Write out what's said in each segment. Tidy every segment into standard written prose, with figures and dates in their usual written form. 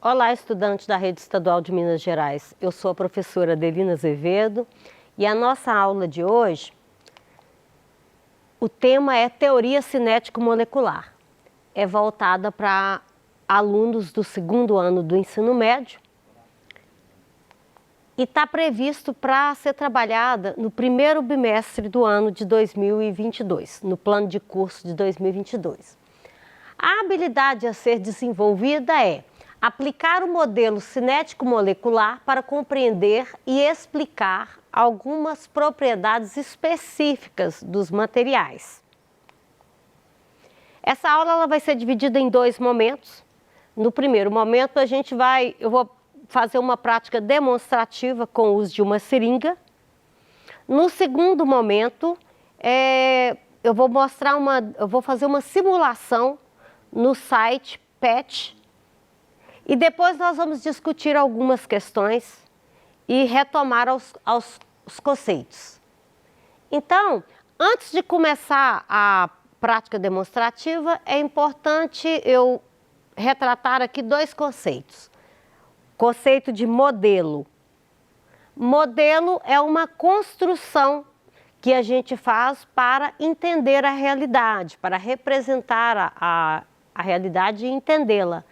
Olá, estudantes da Rede Estadual de Minas Gerais. Eu sou a professora Adelina Azevedo e a nossa aula de hoje, o tema é Teoria Cinético-Molecular. É voltada para alunos do segundo ano do ensino médio e está previsto para ser trabalhada no primeiro bimestre do ano de 2022, no plano de curso de 2022. A habilidade a ser desenvolvida é aplicar o modelo cinético-molecular para compreender e explicar algumas propriedades específicas dos materiais. Essa aula ela vai ser dividida em dois momentos. No primeiro momento, eu vou fazer uma prática demonstrativa com o uso de uma seringa. No segundo momento, eu vou fazer uma simulação no site PET. E depois nós vamos discutir algumas questões e retomar os conceitos. Então, antes de começar a prática demonstrativa, é importante eu retratar aqui dois conceitos. Conceito de modelo. Modelo é uma construção que a gente faz para entender a realidade, para representar a realidade e entendê-la.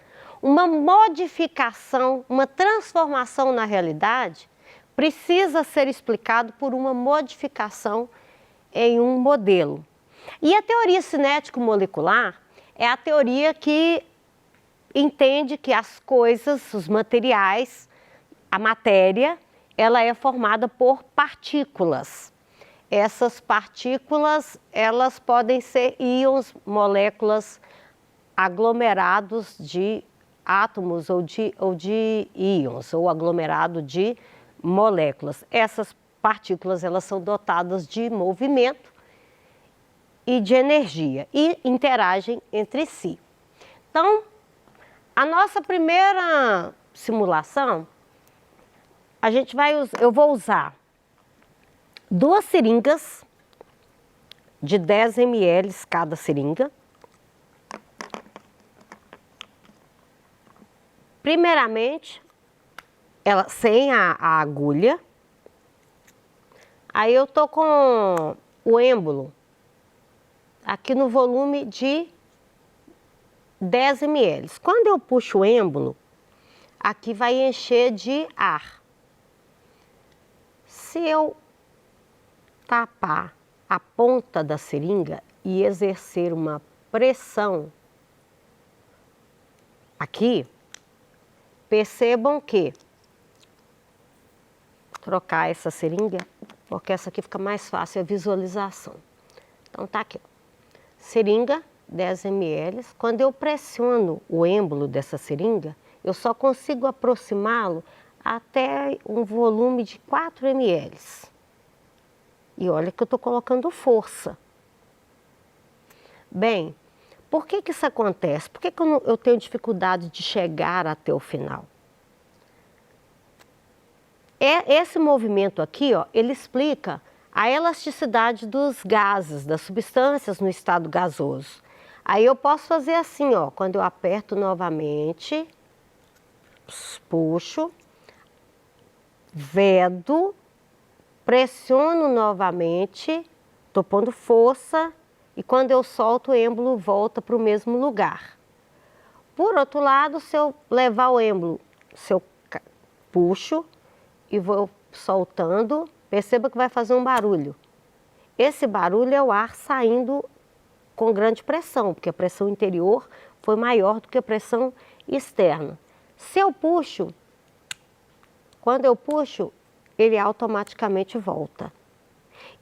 Uma modificação, uma transformação na realidade precisa ser explicado por uma modificação em um modelo. E a teoria cinético-molecular é a teoria que entende que as coisas, os materiais, a matéria, ela é formada por partículas. Essas partículas, elas podem ser íons, moléculas, aglomerados de átomos ou de íons, ou aglomerado de moléculas. Essas partículas, elas são dotadas de movimento e de energia e interagem entre si. Então, a nossa primeira simulação, eu vou usar duas seringas de 10 ml cada seringa. Primeiramente, ela sem a agulha. Aí eu tô com o êmbolo aqui no volume de 10 ml. Quando eu puxo o êmbolo, aqui vai encher de ar. Se eu tapar a ponta da seringa e exercer uma pressão aqui, percebam que, trocar essa seringa, porque essa aqui fica mais fácil a visualização. Então tá aqui, ó. Seringa, 10 ml. Quando eu pressiono o êmbolo dessa seringa, eu só consigo aproximá-lo até um volume de 4 ml. E olha que eu estou colocando força. Bem, por que isso acontece? Por que eu tenho dificuldade de chegar até o final? Esse movimento aqui, ó, ele explica a elasticidade dos gases, das substâncias no estado gasoso. Aí eu posso fazer assim, ó, quando eu aperto novamente, puxo, vedo, pressiono novamente, estou pondo força, e quando eu solto, o êmbolo volta para o mesmo lugar. Por outro lado, se eu levar o êmbolo, se eu puxo e vou soltando, perceba que vai fazer um barulho. Esse barulho é o ar saindo com grande pressão, porque a pressão interior foi maior do que a pressão externa. Se eu puxo, quando eu puxo, ele automaticamente volta.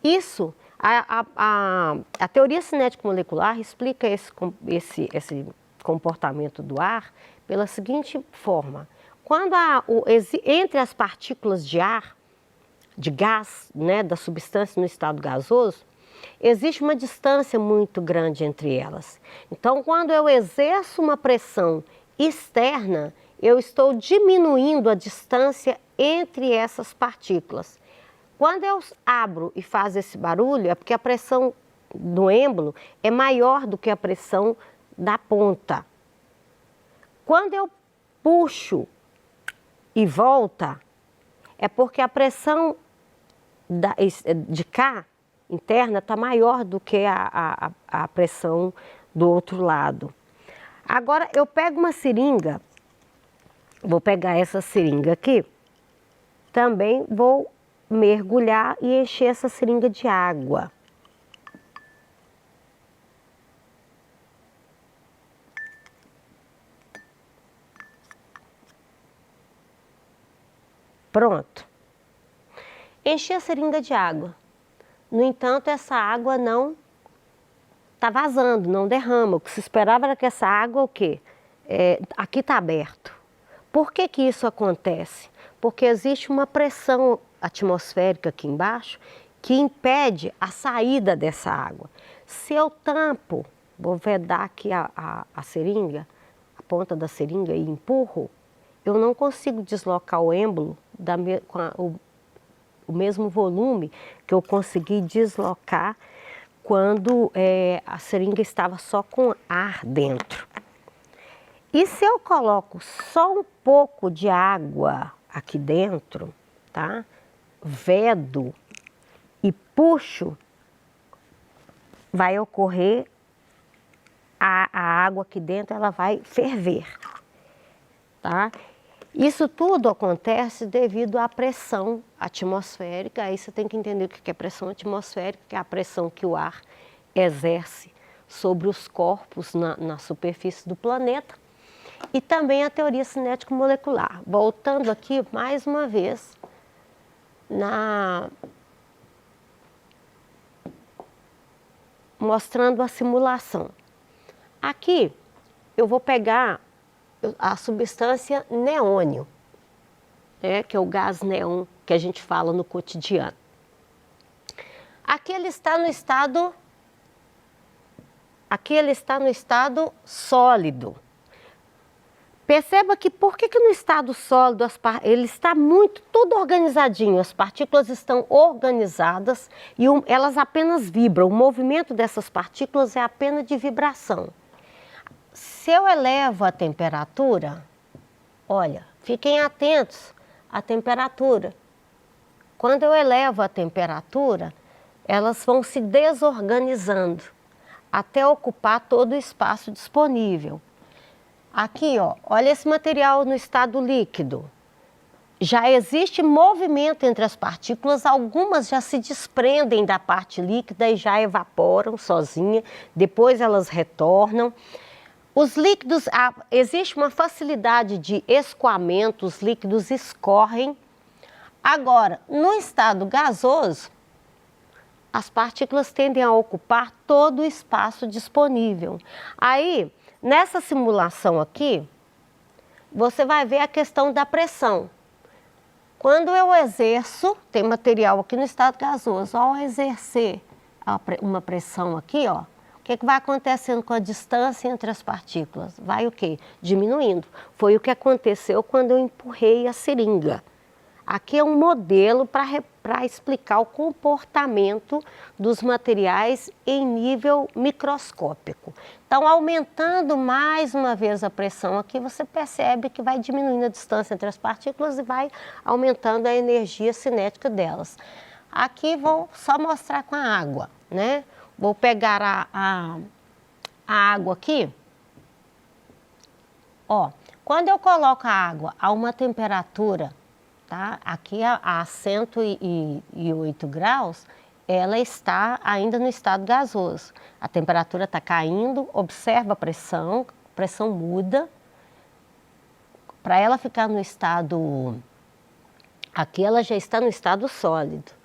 Isso, a teoria cinético-molecular explica esse comportamento do ar pela seguinte forma. Quando entre as partículas de ar, de gás, né, da substância no estado gasoso, existe uma distância muito grande entre elas. Então, quando eu exerço uma pressão externa, eu estou diminuindo a distância entre essas partículas. Quando eu abro e faz esse barulho, é porque a pressão do êmbolo é maior do que a pressão da ponta. Quando eu puxo e volta, é porque a pressão de cá, interna, está maior do que a pressão do outro lado. Agora, eu pego uma seringa, vou pegar essa seringa aqui, também vou mergulhar e encher essa seringa de água. Pronto. Enchi a seringa de água. No entanto, essa água não está vazando, não derrama. O que se esperava era que essa água, o quê? Aqui está aberto. Por que que isso acontece? Porque existe uma pressão atmosférica aqui embaixo que impede a saída dessa água. Se eu tampo, vou vedar aqui a seringa, a ponta da seringa e empurro, eu não consigo deslocar o êmbolo com o mesmo volume que eu consegui deslocar quando a seringa estava só com ar dentro. E se eu coloco só um pouco de água aqui dentro, tá? Vedo e puxo, vai ocorrer a água aqui dentro, ela vai ferver, tá? Isso tudo acontece devido à pressão atmosférica. Aí você tem que entender o que é pressão atmosférica, que é a pressão que o ar exerce sobre os corpos na superfície do planeta. E também a teoria cinético-molecular. Voltando aqui mais uma vez mostrando a simulação. Aqui eu vou pegar a substância neônio, né, que é o gás neon que a gente fala no cotidiano. Aqui ele está no estado sólido. Perceba que por que no estado sólido ele está tudo organizadinho, as partículas estão organizadas e elas apenas vibram. O movimento dessas partículas é apenas de vibração. Se eu elevo a temperatura, olha, fiquem atentos à temperatura. Quando eu elevo a temperatura, elas vão se desorganizando até ocupar todo o espaço disponível. Aqui, ó, olha esse material no estado líquido. Já existe movimento entre as partículas, algumas já se desprendem da parte líquida e já evaporam sozinha, depois elas retornam. Os líquidos, existe uma facilidade de escoamento, os líquidos escorrem. Agora, no estado gasoso, as partículas tendem a ocupar todo o espaço disponível. Aí, nessa simulação aqui, você vai ver a questão da pressão. Quando eu exerço, tem material aqui no estado gasoso, ao exercer uma pressão aqui, ó, o que vai acontecendo com a distância entre as partículas? Vai o quê? Diminuindo. Foi o que aconteceu quando eu empurrei a seringa. Aqui é um modelo para explicar o comportamento dos materiais em nível microscópico. Então, aumentando mais uma vez a pressão aqui, você percebe que vai diminuindo a distância entre as partículas e vai aumentando a energia cinética delas. Aqui vou só mostrar com a água, né? Vou pegar a água aqui. Ó, quando eu coloco a água a uma temperatura, tá? Aqui a 108 graus, ela está ainda no estado gasoso. A temperatura está caindo, observa a pressão muda. Para ela ficar no estado, aqui ela já está no estado sólido.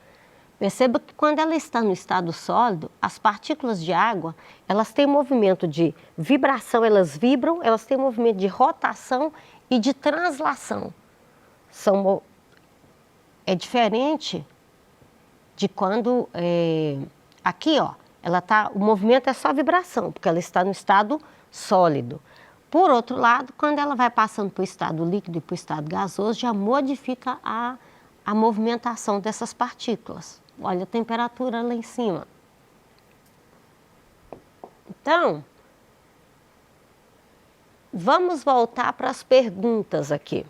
Perceba que quando ela está no estado sólido, as partículas de água, elas têm movimento de vibração, elas vibram, elas têm movimento de rotação e de translação. É diferente de quando, aqui ó, o movimento é só vibração, porque ela está no estado sólido. Por outro lado, quando ela vai passando para o estado líquido e para o estado gasoso, já modifica a movimentação dessas partículas. Olha a temperatura lá em cima. Então, vamos voltar para as perguntas aqui.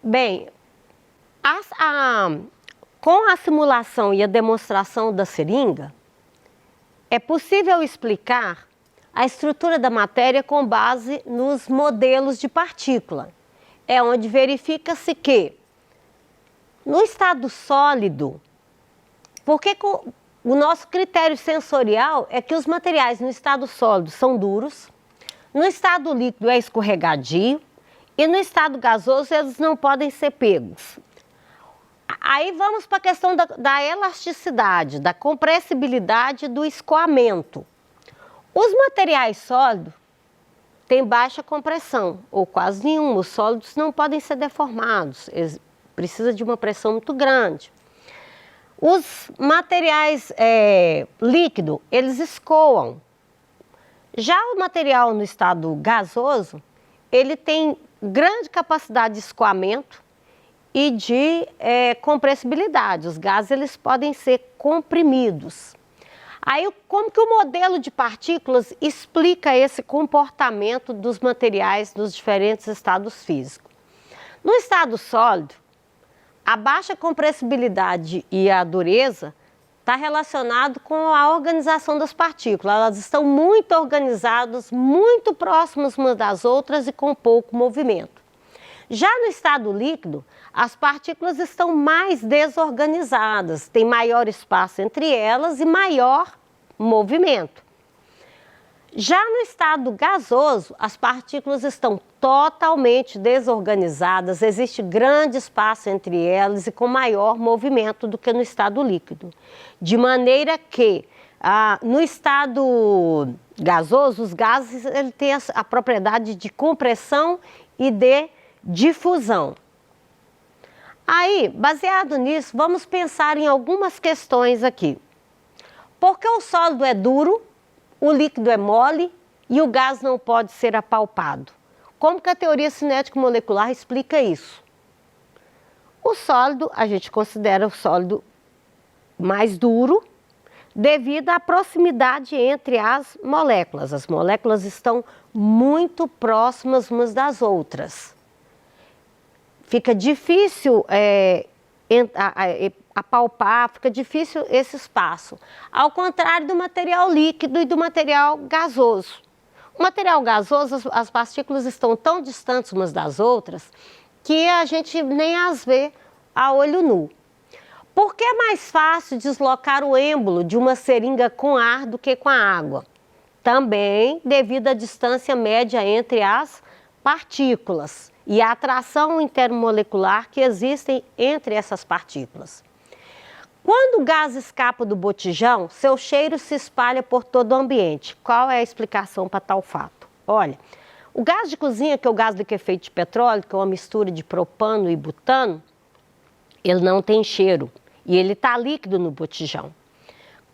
Bem, com a simulação e a demonstração da seringa, é possível explicar a estrutura da matéria com base nos modelos de partícula. É onde verifica-se que, no estado sólido, porque o nosso critério sensorial é que os materiais no estado sólido são duros, no estado líquido é escorregadio e no estado gasoso eles não podem ser pegos. Aí vamos para a questão da elasticidade, da compressibilidade, do escoamento. Os materiais sólidos têm baixa compressão, ou quase nenhuma. Os sólidos não podem ser deformados, eles precisam de uma pressão muito grande. Os materiais líquidos, eles escoam. Já o material no estado gasoso, ele tem grande capacidade de escoamento e de compressibilidade. Os gases eles podem ser comprimidos. Aí, como que o modelo de partículas explica esse comportamento dos materiais nos diferentes estados físicos? No estado sólido, a baixa compressibilidade e a dureza está relacionado com a organização das partículas. Elas estão muito organizadas, muito próximas umas das outras e com pouco movimento. Já no estado líquido, as partículas estão mais desorganizadas, tem maior espaço entre elas e maior movimento. Já no estado gasoso, as partículas estão totalmente desorganizadas, existe grande espaço entre elas e com maior movimento do que no estado líquido. De maneira que, no estado gasoso, os gases têm a propriedade de compressão e de difusão. Aí, baseado nisso, vamos pensar em algumas questões aqui. Por que o sólido é duro, o líquido é mole e o gás não pode ser apalpado? Como que a teoria cinético-molecular explica isso? O sólido, a gente considera o sólido mais duro devido à proximidade entre as moléculas. As moléculas estão muito próximas umas das outras. Fica difícil apalpar, fica difícil esse espaço. Ao contrário do material líquido e do material gasoso. O material gasoso, as partículas estão tão distantes umas das outras que a gente nem as vê a olho nu. Por que é mais fácil deslocar o êmbolo de uma seringa com ar do que com a água? Também devido à distância média entre as partículas e a atração intermolecular que existem entre essas partículas. Quando o gás escapa do botijão, seu cheiro se espalha por todo o ambiente. Qual é a explicação para tal fato? Olha, o gás de cozinha, que é o gás liquefeito de petróleo, que é uma mistura de propano e butano, ele não tem cheiro e ele está líquido no botijão.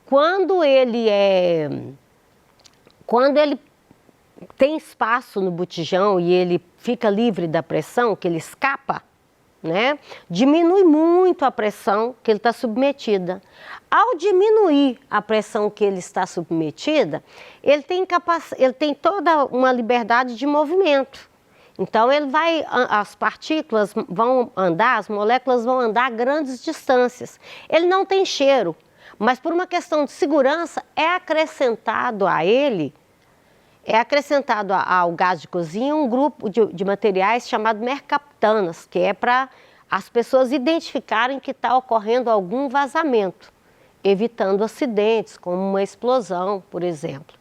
Quando ele tem espaço no botijão e ele fica livre da pressão, que ele escapa, né? Diminui muito a pressão que ele está submetida. Ao diminuir a pressão que ele está submetida, ele tem toda uma liberdade de movimento. Então as partículas vão andar, as moléculas vão andar a grandes distâncias. Ele não tem cheiro, mas por uma questão de segurança é acrescentado ao gás de cozinha um grupo de materiais chamado mercaptanas, que é para as pessoas identificarem que está ocorrendo algum vazamento, evitando acidentes, como uma explosão, por exemplo.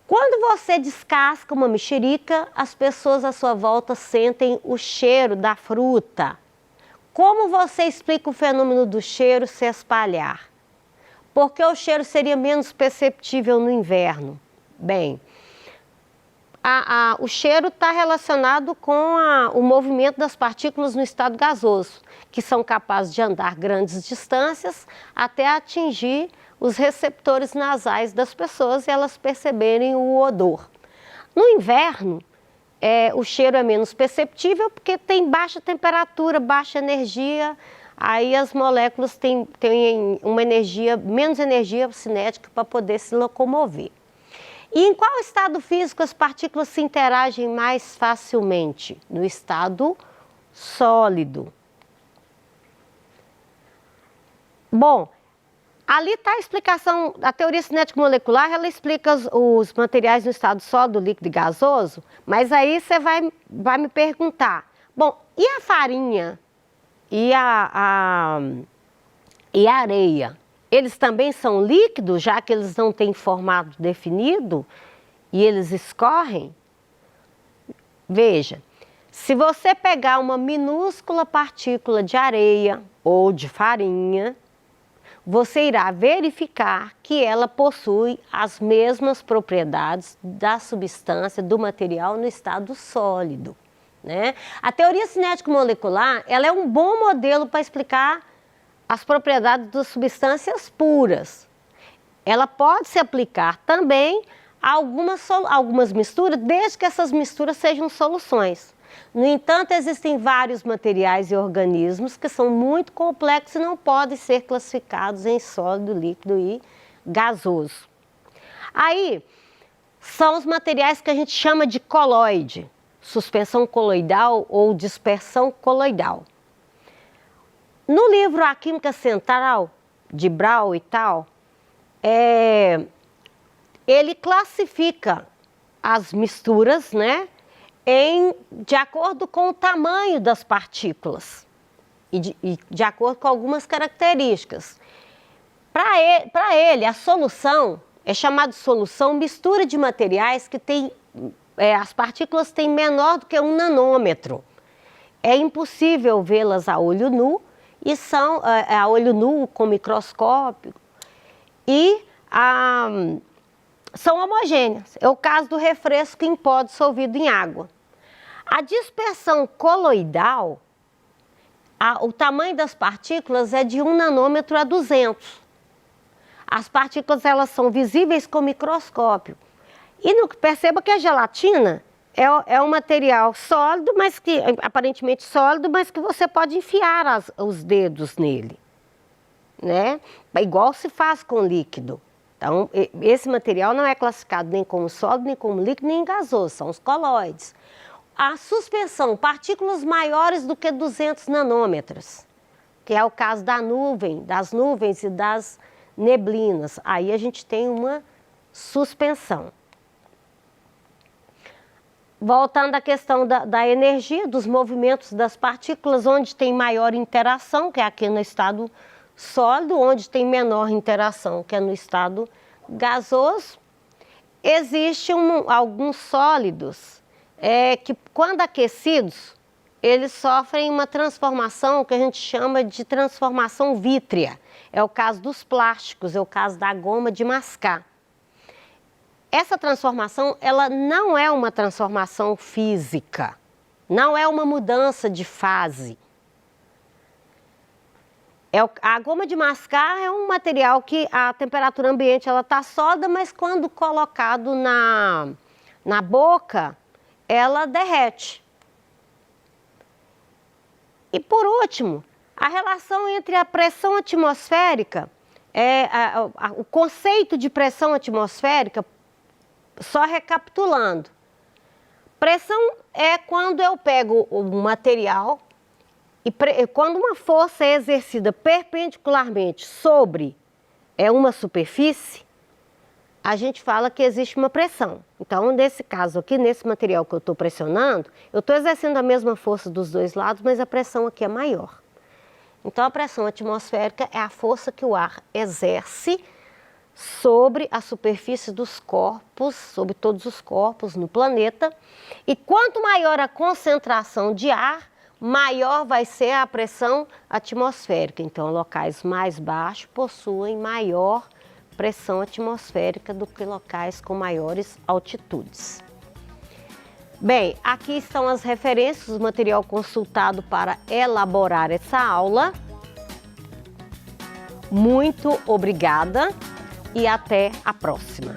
Quando você descasca uma mexerica, as pessoas à sua volta sentem o cheiro da fruta. Como você explica o fenômeno do cheiro se espalhar? Porque o cheiro seria menos perceptível no inverno? Bem, o cheiro está relacionado com o movimento das partículas no estado gasoso, que são capazes de andar grandes distâncias até atingir os receptores nasais das pessoas e elas perceberem o odor. No inverno, o cheiro é menos perceptível porque tem baixa temperatura, baixa energia, aí as moléculas têm uma energia, menos energia cinética para poder se locomover. E em qual estado físico as partículas se interagem mais facilmente? No estado sólido. Bom, ali está a explicação, a teoria cinética molecular, ela explica os materiais no estado sólido, líquido e gasoso, mas aí você vai me perguntar, bom, e a farinha e a areia? Eles também são líquidos, já que eles não têm formato definido e eles escorrem? Veja, se você pegar uma minúscula partícula de areia ou de farinha, você irá verificar que ela possui as mesmas propriedades da substância, do material no estado sólido, né? A teoria cinética molecular, ela é um bom modelo para explicar as propriedades das substâncias puras. Ela pode se aplicar também a algumas misturas, desde que essas misturas sejam soluções. No entanto, existem vários materiais e organismos que são muito complexos e não podem ser classificados em sólido, líquido e gasoso. Aí, são os materiais que a gente chama de coloide, suspensão coloidal ou dispersão coloidal. No livro A Química Central, de Brown e tal, ele classifica as misturas, né, de acordo com o tamanho das partículas e de acordo com algumas características. Para ele, a solução é chamada de solução mistura de materiais que as partículas têm menor do que 1 nanômetro. É impossível vê-las a olho nu, e são a olho nu com microscópio, e são homogêneas. É o caso do refresco em pó dissolvido em água. A dispersão coloidal, o tamanho das partículas é de 1 nanômetro a 200. As partículas, elas são visíveis com microscópio. E perceba que a gelatina é um material sólido, mas que aparentemente sólido, mas que você pode enfiar os dedos nele, né? Igual se faz com líquido. Então, esse material não é classificado nem como sólido, nem como líquido, nem gasoso, são os coloides. A suspensão, partículas maiores do que 200 nanômetros, que é o caso das nuvens e das neblinas. Aí a gente tem uma suspensão. Voltando à questão da energia, dos movimentos das partículas, onde tem maior interação, que é aqui no estado sólido, onde tem menor interação, que é no estado gasoso. Existem alguns sólidos que, quando aquecidos, eles sofrem uma transformação que a gente chama de transformação vítrea. É o caso dos plásticos, é o caso da goma de mascar. Essa transformação, ela não é uma transformação física, não é uma mudança de fase. A goma de mascar é um material que a temperatura ambiente está sólida, mas quando colocado na boca, ela derrete. E por último, a relação entre a pressão atmosférica, o conceito de pressão atmosférica, só recapitulando. Pressão é quando eu pego o material e quando uma força é exercida perpendicularmente sobre uma superfície, a gente fala que existe uma pressão. Então, nesse caso aqui, nesse material que eu estou pressionando, eu estou exercendo a mesma força dos dois lados, mas a pressão aqui é maior. Então, a pressão atmosférica é a força que o ar exerce sobre a superfície dos corpos, sobre todos os corpos no planeta. E quanto maior a concentração de ar, maior vai ser a pressão atmosférica. Então, locais mais baixos possuem maior pressão atmosférica do que locais com maiores altitudes. Bem, aqui estão as referências, o material consultado para elaborar essa aula. Muito obrigada e até a próxima.